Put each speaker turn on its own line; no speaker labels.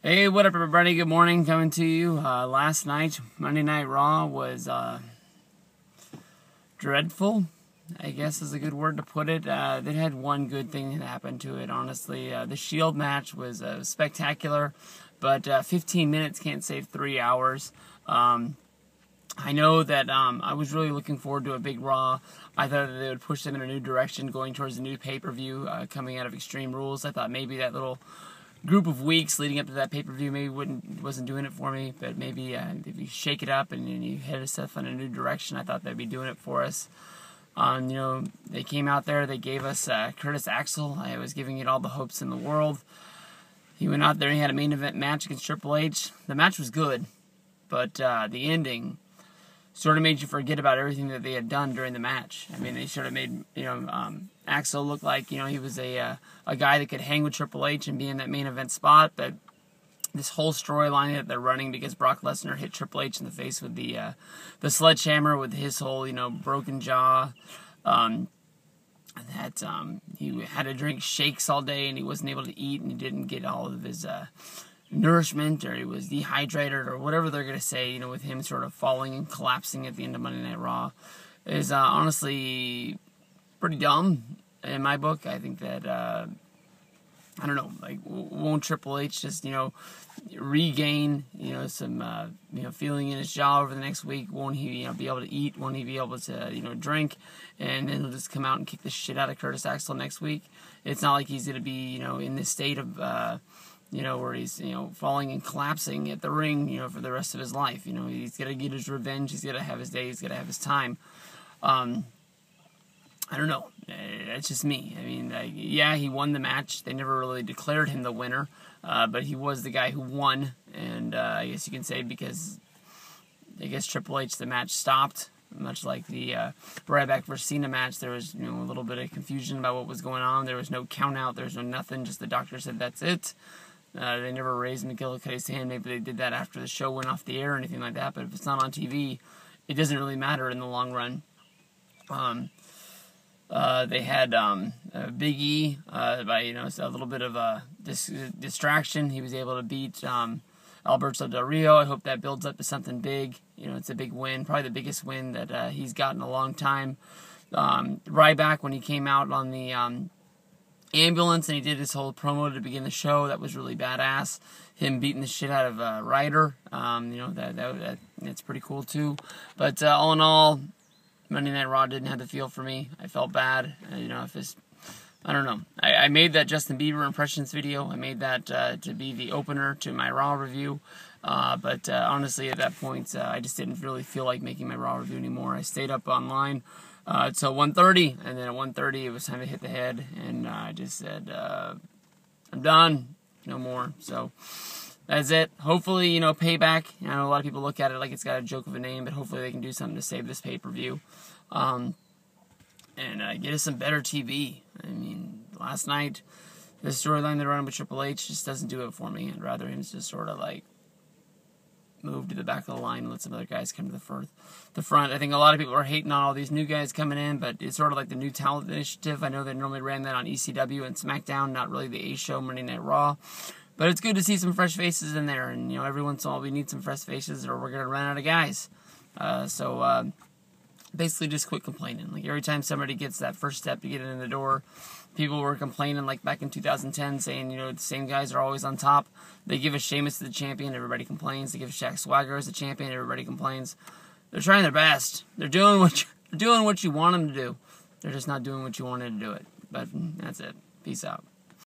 Hey, what up, everybody? Good morning. Coming to you. Last night, Monday Night Raw was dreadful, I guess is a good word to put it. They had one good thing that happened to it, honestly. The Shield match was spectacular, but 15 minutes can't save 3 hours. I know that I was really looking forward to a big Raw. I thought that they would push them in a new direction, going towards a new pay-per-view coming out of Extreme Rules. I thought maybe that little group of weeks leading up to that pay-per-view maybe wasn't doing it for me, but maybe if you shake it up and you head yourself in a new direction, I thought they'd be doing it for us. They came out there, they gave us Curtis Axel. I was giving it all the hopes in the world. He went out there, he had a main event match against Triple H. The match was good, but the ending sort of made you forget about everything that they had done during the match. I mean, they sort of made, Axel look like, he was a guy that could hang with Triple H and be in that main event spot, but this whole storyline that they're running because Brock Lesnar hit Triple H in the face with the sledgehammer with his whole, broken jaw, he had to drink shakes all day and he wasn't able to eat and he didn't get all of his nourishment, or he was dehydrated, or whatever they're going to say, with him sort of falling and collapsing at the end of Monday Night Raw, is honestly pretty dumb in my book. I think that, I don't know, won't Triple H just, regain, some, feeling in his jaw over the next week? Won't he, be able to eat? Won't he be able to, drink? And then he'll just come out and kick the shit out of Curtis Axel next week. It's not like he's going to be, in this state of, where he's, falling and collapsing at the ring, for the rest of his life. He's got to get his revenge. He's got to have his day. He's got to have his time. I don't know. That's just me. I mean, yeah, he won the match. They never really declared him the winner, but he was the guy who won. And I guess you can say because, Triple H, the match stopped. Much like the Ryback versus Cena match, there was, a little bit of confusion about what was going on. There was no count out. There was no nothing. Just the doctor said, that's it. They never raised McGillicuddy's hand. Maybe they did that after the show went off the air or anything like that. But if it's not on TV, it doesn't really matter in the long run. They had Big E by a little bit of a distraction. He was able to beat Alberto Del Rio. I hope that builds up to something big. It's a big win, probably the biggest win that he's gotten in a long time. Ryback, when he came out on the ambulance and he did his whole promo to begin the show, that was really badass. Him beating the shit out of Ryder, that's pretty cool too. But all in all, Monday Night Raw didn't have the feel for me. I felt bad. I don't know. I made that Justin Bieber impressions video. I made that to be the opener to my Raw review. But honestly, at that point, I just didn't really feel like making my Raw review anymore. I stayed up online until 1:30, and then at 1:30 it was time to hit the head, and I just said, I'm done. No more. So that's it. Hopefully, Payback. I know a lot of people look at it like it's got a joke of a name, but hopefully they can do something to save this pay-per-view. And get us some better TV. I mean, last night, the storyline they're running with Triple H just doesn't do it for me. I'd rather him just sort of move to the back of the line and let some other guys come to the front. I think a lot of people are hating on all these new guys coming in, but it's sort of like the New Talent Initiative. I know they normally ran that on ECW and SmackDown, not really the A show, Monday Night Raw. But it's good to see some fresh faces in there, and every once in a while we need some fresh faces, or we're gonna run out of guys. So basically, just quit complaining. Every time somebody gets that first step to get in the door, people were complaining back in 2010, saying the same guys are always on top. They give a Sheamus as the champion, everybody complains. They give Shaq Swagger as the champion, everybody complains. They're trying their best. They're doing what you want them to do. They're just not doing what you wanted to do it. But that's it. Peace out.